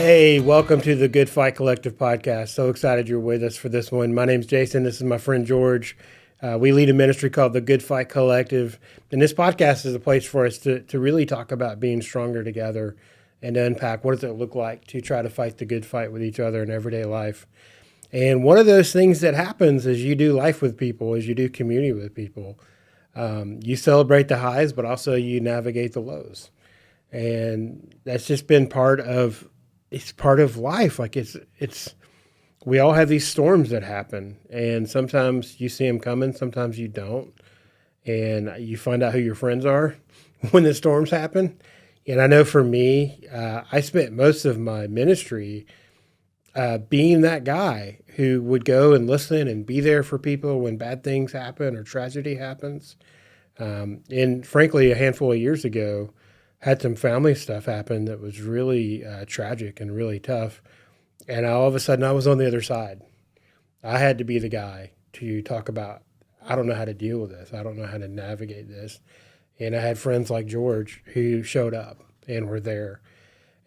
Hey, welcome to the Good Fight Collective podcast. So excited you're with us for this one. My name's Jason. This is my friend George. We lead a ministry called the Good Fight Collective. And this podcast is a place for us to really talk about being stronger together and to unpack what does it look like to try to fight the good fight with each other in everyday life. And one of those things that happens as you do life with people, as you do community with people, you celebrate the highs, but also you navigate the lows. And that's just been part of life. Like we all have these storms that happen, and sometimes you see them coming, sometimes you don't. And you find out who your friends are when the storms happen. And I know for me, I spent most of my ministry being that guy who would go and listen and be there for people when bad things happen or tragedy happens. And frankly, a handful of years ago, had some family stuff happen that was really tragic and really tough. And all of a sudden I was on the other side. I had to be the guy to talk about, I don't know how to deal with this. I don't know how to navigate this. And I had friends like George who showed up and were there.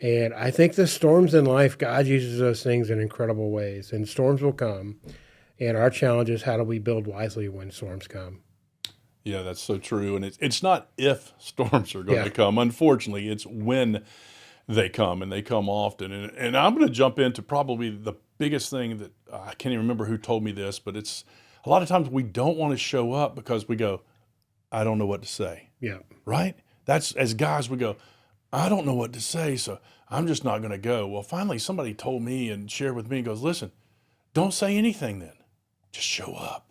And I think the storms in life, God uses those things in incredible ways. And storms will come. And our challenge is, how do we build wisely when storms come? Yeah, that's so true. And it's not if storms are going to come. Unfortunately, it's when they come, and they come often. And I'm going to jump into probably the biggest thing that I can't even remember who told me this, but it's a lot of times we don't want to show up because we go, I don't know what to say. Yeah. Right? That's, as guys, we go, I don't know what to say, so I'm just not going to go. Well, finally, somebody told me and shared with me and goes, listen, don't say anything then. Just show up.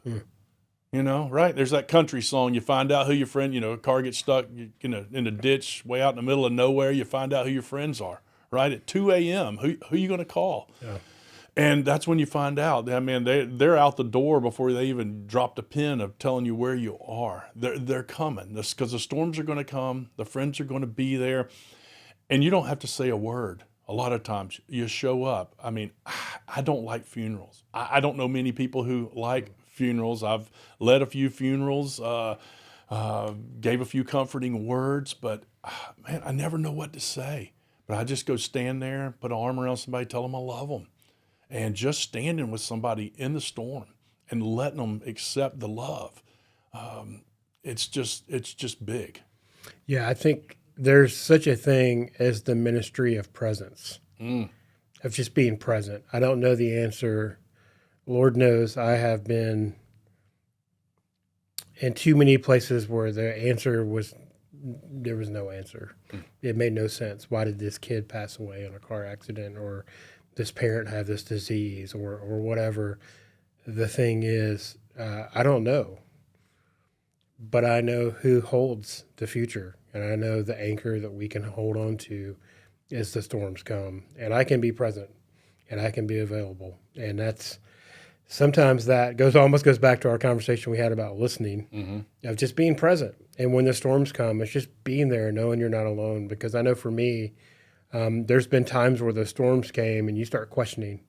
You know, right? There's that country song. You find out who your friend, a car gets stuck, in a ditch way out in the middle of nowhere. You find out who your friends are, right? At 2 a.m., who are you going to call? Yeah. And that's when you find out. I mean, they're out the door before they even dropped a pin of telling you where you are. They're coming, because the storms are going to come. The friends are going to be there. And you don't have to say a word. A lot of times you show up. I mean, I don't like funerals. I don't know many people who like funerals. I've led a few funerals, gave a few comforting words, but man, I never know what to say. But I just go stand there, put an arm around somebody, tell them I love them. And just standing with somebody in the storm and letting them accept the love. It's just big. Yeah, I think there's such a thing as the ministry of presence, of just being present. I don't know the answer. Lord knows I have been in too many places where the answer was, there was no answer. It made no sense. Why did this kid pass away in a car accident, or this parent have this disease, or whatever the thing is? I don't know. But I know who holds the future, and I know the anchor that we can hold on to as the storms come. And I can be present, and I can be available. And that's sometimes that almost goes back to our conversation we had about listening, of just being present. And when the storms come, it's just being there, knowing you're not alone. Because I know for me, there's been times where the storms came and you start questioning,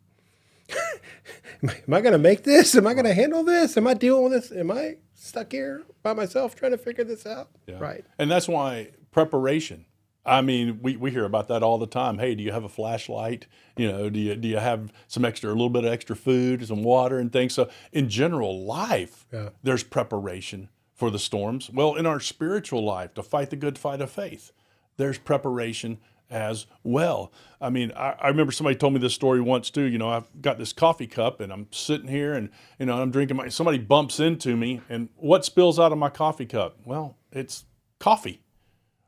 am I going to make this? Am I going to handle this? Am I dealing with this? Am I stuck here by myself trying to figure this out? Yeah. Right. And that's why preparation. I mean, we hear about that all the time. Hey, do you have a flashlight? Do you have a little bit of extra food, some water and things? So in general life, there's preparation for the storms. Well, in our spiritual life, to fight the good fight of faith, there's preparation as well. I mean, I remember somebody told me this story once too. I've got this coffee cup and I'm sitting here and, I'm drinking somebody bumps into me, and what spills out of my coffee cup? Well, it's coffee,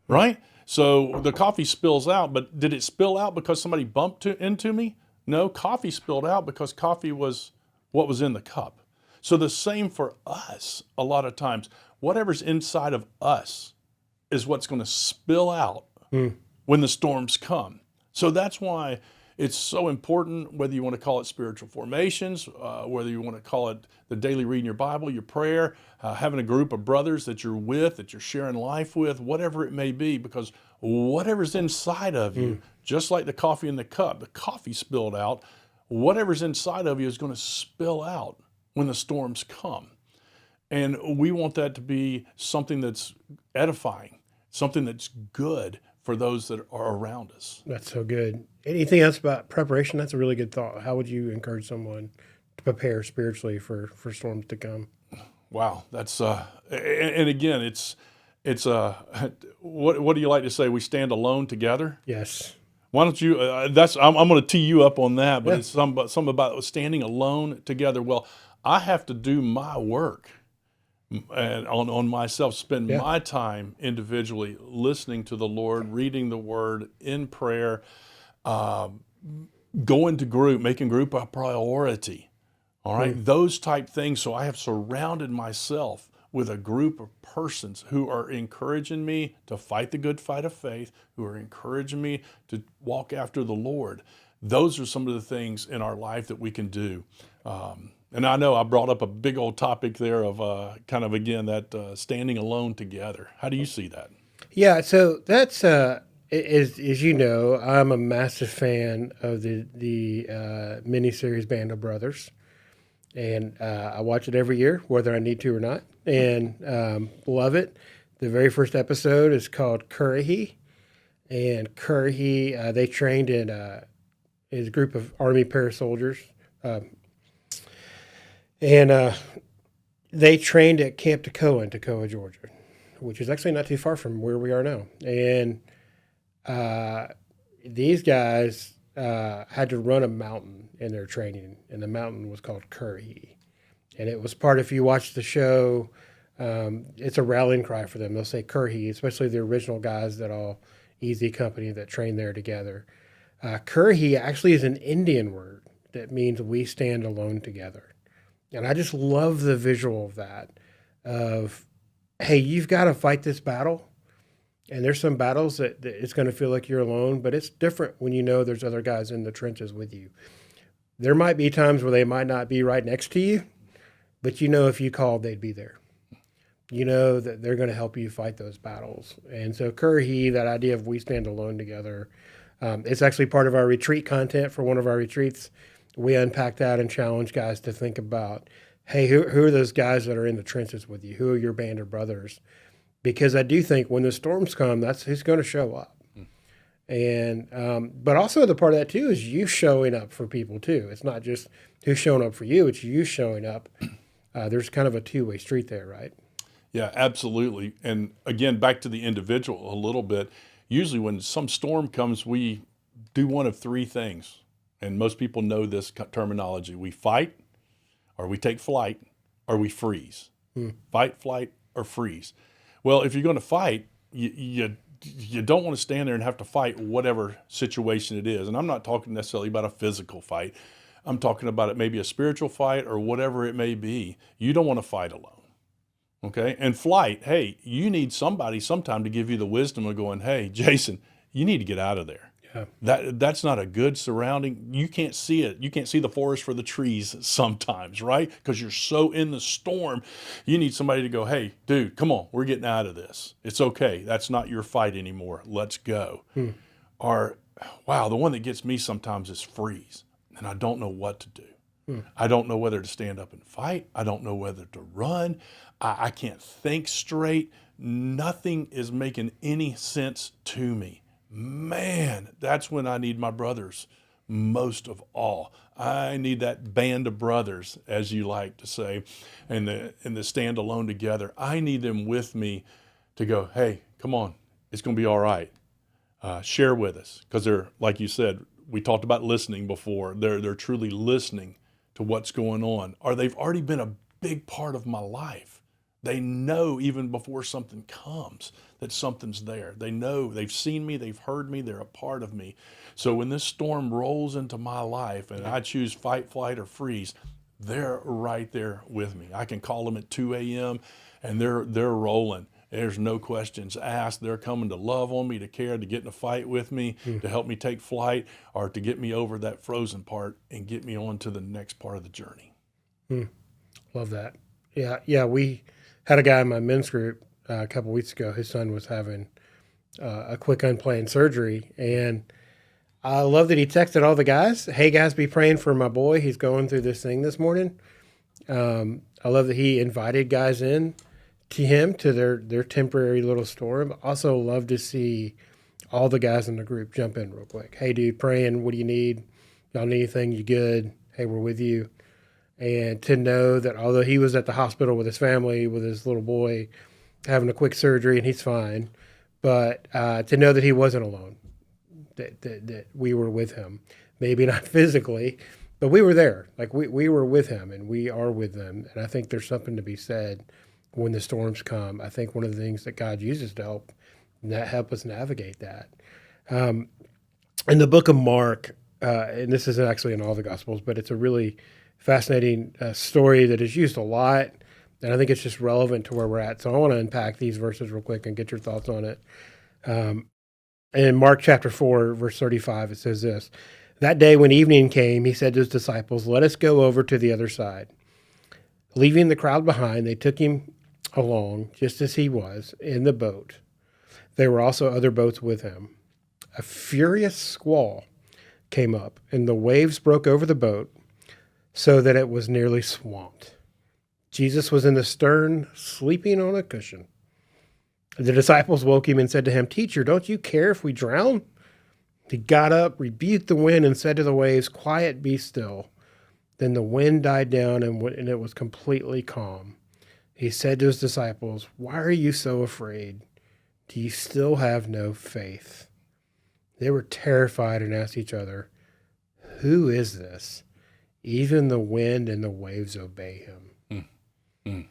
right? So the coffee spills out, but did it spill out because somebody bumped into me? No, coffee spilled out because coffee was what was in the cup. So the same for us a lot of times. Whatever's inside of us is what's going to spill out when the storms come. So that's why it's so important, whether you want to call it spiritual formations, whether you want to call it the daily reading your Bible, your prayer, having a group of brothers that you're with, that you're sharing life with, whatever it may be, because whatever's inside of you, just like the coffee in the cup, the coffee spilled out, whatever's inside of you is going to spill out when the storms come. And we want that to be something that's edifying, something that's good for those that are around us. That's so good. Anything else about preparation? That's a really good thought. How would you encourage someone to prepare spiritually for storms to come? Wow, that's and again, it's what do you like to say? We stand alone together. Yes. Why don't you? That's I'm going to tee you up on that, but Yeah. it's something about standing alone together. Well, I have to do my work and on myself, spend Yeah. my time individually listening to the Lord, reading the Word in prayer, going to group, making group a priority. All right, those type things. So I have surrounded myself with a group of persons who are encouraging me to fight the good fight of faith, who are encouraging me to walk after the Lord. Those are some of the things in our life that we can do. And I know I brought up a big old topic there of kind of, again, that standing alone together. How do you see that? Yeah. So that's as you know, I'm a massive fan of the miniseries Band of Brothers, and I watch it every year, whether I need to or not, and love it. The very first episode is called Currahee, and Currahee they trained in is a group of Army parasoldiers, and they trained at Camp Toccoa in Toccoa, Georgia, which is actually not too far from where we are now. And these guys had to run a mountain in their training, and the mountain was called Currahee. And it was part, if you watch the show, it's a rallying cry for them. They'll say Currahee, especially the original guys that all Easy Company that trained there together. Currahee actually is an Indian word that means we stand alone together. And I just love the visual of that, of, hey, you've got to fight this battle. And there's some battles that it's going to feel like you're alone, but it's different when you know there's other guys in the trenches with you. There might be times where they might not be right next to you, but you know if you called, they'd be there. You know that they're going to help you fight those battles. And so Currahee, that idea of we stand alone together, it's actually part of our retreat content for one of our retreats. We unpack that and challenge guys to think about, hey, who are those guys that are in the trenches with you? Who are your band of brothers? Because I do think when the storms come, that's who's going to show up. And but also the part of that too is you showing up for people too. It's not just who's showing up for you; it's you showing up. There's kind of a two-way street there, right? Yeah, absolutely. And again, back to the individual a little bit. Usually, when some storm comes, we do one of three things. And most people know this terminology. We fight, or we take flight, or we freeze. Fight, flight, or freeze. Well, if you're going to fight, you don't want to stand there and have to fight whatever situation it is. And I'm not talking necessarily about a physical fight. I'm talking about it maybe a spiritual fight or whatever it may be. You don't want to fight alone. Okay. And flight, hey, you need somebody sometime to give you the wisdom of going, hey, Jason, you need to get out of there. Yeah. That's not a good surrounding. You can't see it. You can't see the forest for the trees sometimes, right? Because you're so in the storm. You need somebody to go, hey, dude, come on, we're getting out of this. It's okay. That's not your fight anymore. Let's go. Or, wow, the one that gets me sometimes is freeze, and I don't know what to do. I don't know whether to stand up and fight. I don't know whether to run. I can't think straight. Nothing is making any sense to me. Man, that's when I need my brothers most of all. I need that band of brothers, as you like to say, and the stand alone together. I need them with me to go, hey, come on, it's going to be all right. Share with us, because they're, like you said, we talked about listening before. They're truly listening to what's going on, or they've already been a big part of my life. They know even before something comes that something's there. They know, they've seen me, they've heard me, they're a part of me. So when this storm rolls into my life and I choose fight, flight, or freeze, they're right there with me. I can call them at 2 a.m. and they're rolling. There's no questions asked. They're coming to love on me, to care, to get in a fight with me, to help me take flight, or to get me over that frozen part and get me on to the next part of the journey. Love that. Yeah. We had a guy in my men's group a couple weeks ago. His son was having a quick unplanned surgery, and I love that he texted all the guys, "Hey guys, be praying for my boy. He's going through this thing this morning." I love that he invited guys in to him to their temporary little storm. Also, love to see all the guys in the group jump in real quick. Hey, dude, praying. What do you need? Y'all need anything? You good? Hey, we're with you. And to know that although he was at the hospital with his family, with his little boy, having a quick surgery, and he's fine, but to know that he wasn't alone, that we were with him, maybe not physically, but we were there. Like we were with him, and we are with them. And I think there's something to be said when the storms come. I think one of the things that God uses to help us navigate that. In the book of Mark, and this isn't actually in all the Gospels, but it's a really fascinating story that is used a lot, and I think it's just relevant to where we're at. So I want to unpack these verses real quick and get your thoughts on it. In Mark chapter 4, verse 35, it says this: "That day when evening came, he said to his disciples, 'Let us go over to the other side.' Leaving the crowd behind, they took him along, just as he was, in the boat. There were also other boats with him. A furious squall came up, and the waves broke over the boat so that it was nearly swamped. Jesus was in the stern, sleeping on a cushion. The disciples woke him and said to him, 'Teacher, don't you care if we drown?' He got up, rebuked the wind, and said to the waves, 'Quiet, be still.' Then the wind died down, and it was completely calm. He said to his disciples, 'Why are you so afraid? Do you still have no faith?' They were terrified and asked each other, 'Who is this? Even the wind and the waves obey him.'"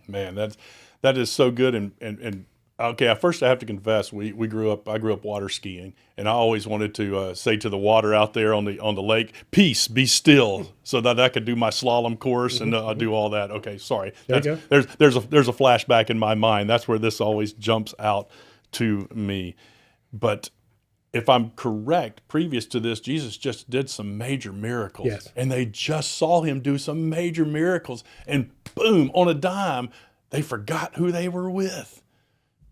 Man, that is so good. And okay, first I have to confess, I grew up water skiing, and I always wanted to say to the water out there on the lake, "Peace, be still," so that I could do my slalom course and do all that. Okay, sorry. There you go. There's a flashback in my mind. That's where this always jumps out to me. But if I'm correct, previous to this, Jesus just did some major miracles. Yes. And they just saw him do some major miracles. And boom, on a dime, they forgot who they were with.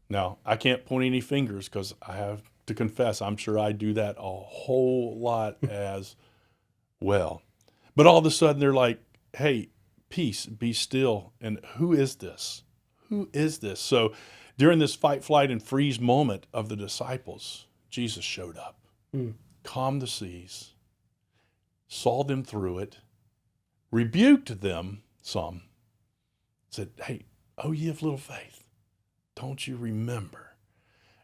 Now, I can't point any fingers because I have to confess, I'm sure I do that a whole lot as well. But all of a sudden, they're like, "Hey, peace, be still." And who is this? Who is this? So during this fight, flight, and freeze moment of the disciples, Jesus showed up, calmed the seas, saw them through it, rebuked them some, said, "Hey, oh, ye of little faith, don't you remember?"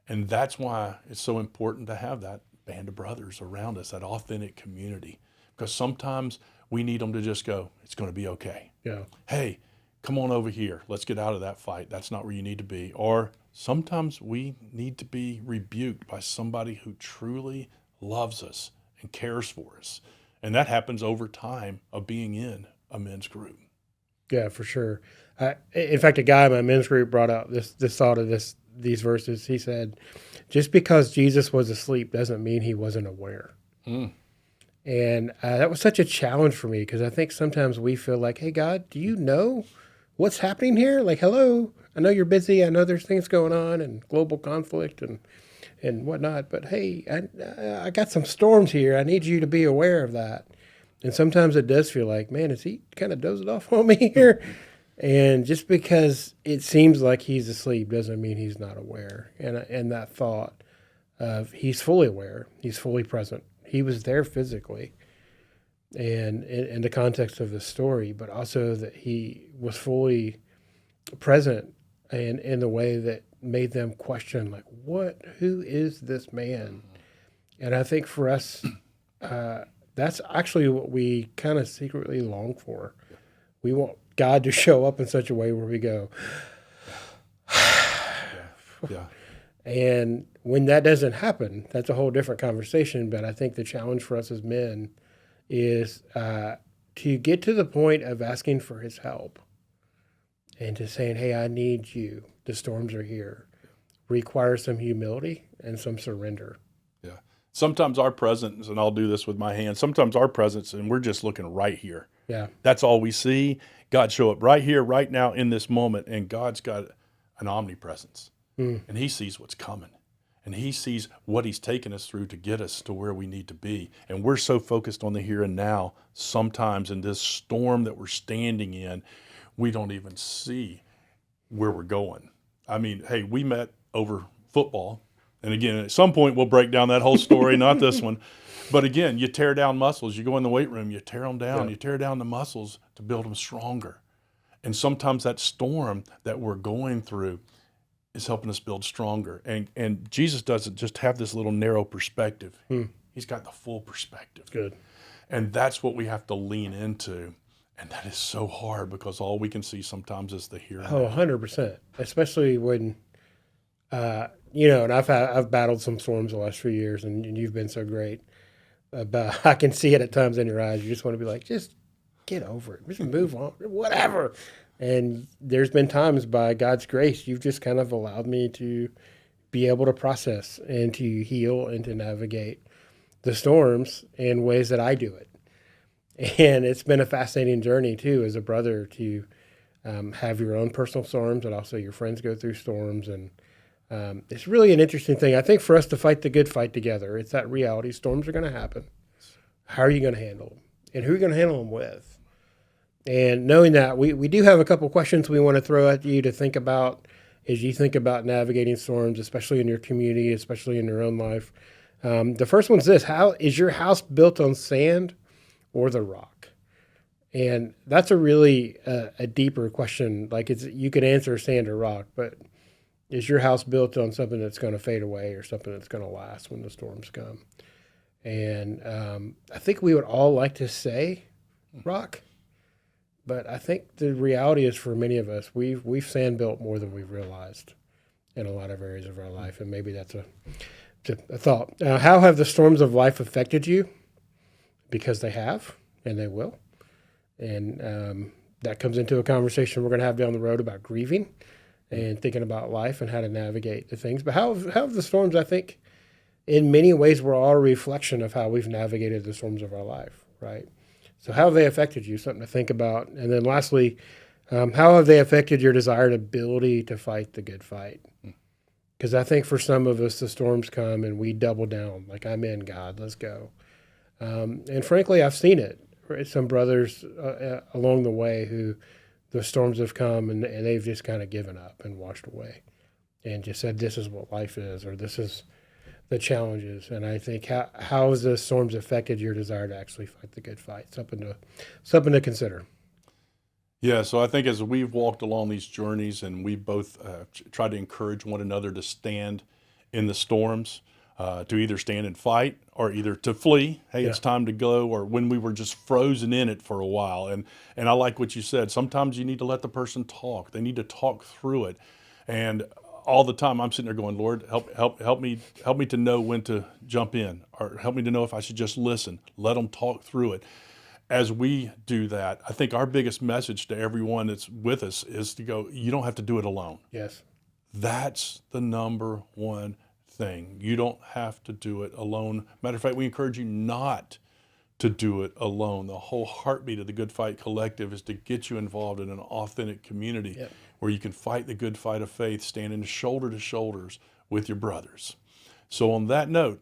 And that's why it's so important to have that band of brothers around us, that authentic community, because sometimes we need them to just go, "It's going to be okay. Yeah. Hey, come on over here. Let's get out of that fight. That's not where you need to be." Or sometimes we need to be rebuked by somebody who truly loves us and cares for us. And that happens over time of being in a men's group. Yeah, for sure. In fact, a guy in my men's group brought out this thought of these verses. He said, "Just because Jesus was asleep doesn't mean he wasn't aware." And that was such a challenge for me, because I think sometimes we feel like, "Hey, God, do you know what's happening here? Like, hello, I know you're busy. I know there's things going on and global conflict and whatnot, but hey, I got some storms here. I need you to be aware of that." And sometimes it does feel like, man, is he kind of dozing off on me here? And just because it seems like he's asleep doesn't mean he's not aware. And that thought of he's fully aware, he's fully present. He was there physically and in the context of the story, but also that he was fully present and in the way that made them question, like, who is this man? And I think for us, that's actually what we kind of secretly long for. We want God to show up in such a way where we go, Yeah. and when that doesn't happen, that's a whole different conversation. But I think the challenge for us as men is to get to the point of asking for his help and to saying, "Hey, I need you. The storms are here." Requires some humility and some surrender. Yeah. Sometimes our presence, and I'll do this with my hands, sometimes our presence, and we're just looking right here. Yeah. That's all we see. God show up right here, right now, in this moment, and God's got an omnipresence. And he sees what's coming. And he sees what he's taken us through to get us to where we need to be. And we're so focused on the here and now, sometimes in this storm that we're standing in, we don't even see where we're going. I mean, hey, we met over football, And again, at some point, we'll break down that whole story, not this one. But again, you tear down muscles. You go in the weight room, you tear them down. Yeah. You tear down the muscles to build them stronger. And sometimes that storm that we're going through is helping us build stronger. And Jesus doesn't just have this little narrow perspective. He's got the full perspective. Good. And that's what we have to lean into. And that is so hard because all we can see sometimes is the here and Oh, now. 100%. Especially when, and I've battled some storms the last few years, and you've been so great. But I can see it at times in your eyes. You just want to be like, just get over it. Just move on, whatever. And there's been times by God's grace, you've just kind of allowed me to be able to process and to heal and to navigate the storms in ways that I do it. And it's been a fascinating journey too, as a brother, to have your own personal storms, and also your friends go through storms. And it's really an interesting thing, I think, for us to fight the good fight together. It's that reality. Storms are going to happen. How are you going to handle them? And who are you going to handle them with? And knowing that, we do have a couple questions we want to throw at you to think about as you think about navigating storms, especially in your community, especially in your own life. The first one's this: how is your house built on sand or the rock? And that's a really a deeper question. Like, you could answer sand or rock, but is your house built on something that's going to fade away or something that's going to last when the storms come? And I think we would all like to say rock, but I think the reality is, for many of us, we've sand built more than we've realized in a lot of areas of our life, and maybe that's a thought. How have the storms of life affected you? Because they have, and they will. And that comes into a conversation we're going to have down the road about grieving and thinking about life and how to navigate the things. But how have the storms, I think, in many ways, we're all a reflection of how we've navigated the storms of our life, right? So how have they affected you? Something to think about. And then lastly, how have they affected your desired ability to fight the good fight? Because I think for some of us, the storms come and we double down, like, I'm in, God, let's go. And frankly, I've seen it. Right? Some brothers along the way who the storms have come and they've just kind of given up and washed away and just said, this is what life is, or this is the challenges. And I think, how has the storms affected your desire to actually fight the good fight? Something to consider. Yeah, so I think as we've walked along these journeys and we both tried to encourage one another to stand in the storms, to either stand and fight or either to flee. Hey, Yeah. It's time to go. Or when we were just frozen in it for a while. And I like what you said. Sometimes you need to let the person talk. They need to talk through it. And all the time I'm sitting there going, Lord, help me to know when to jump in, or help me to know if I should just listen. Let them talk through it. As we do that, I think our biggest message to everyone that's with us is to go, you don't have to do it alone. Yes. That's the number one thing. You don't have to do it alone. Matter of fact, we encourage you not to do it alone. The whole heartbeat of the Good Fight Collective is to get you involved in an authentic community where you can fight the good fight of faith, standing shoulder to shoulders with your brothers. So on that note,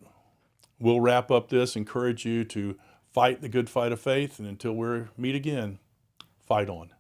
we'll wrap up this, encourage you to fight the good fight of faith, and until we meet again, fight on.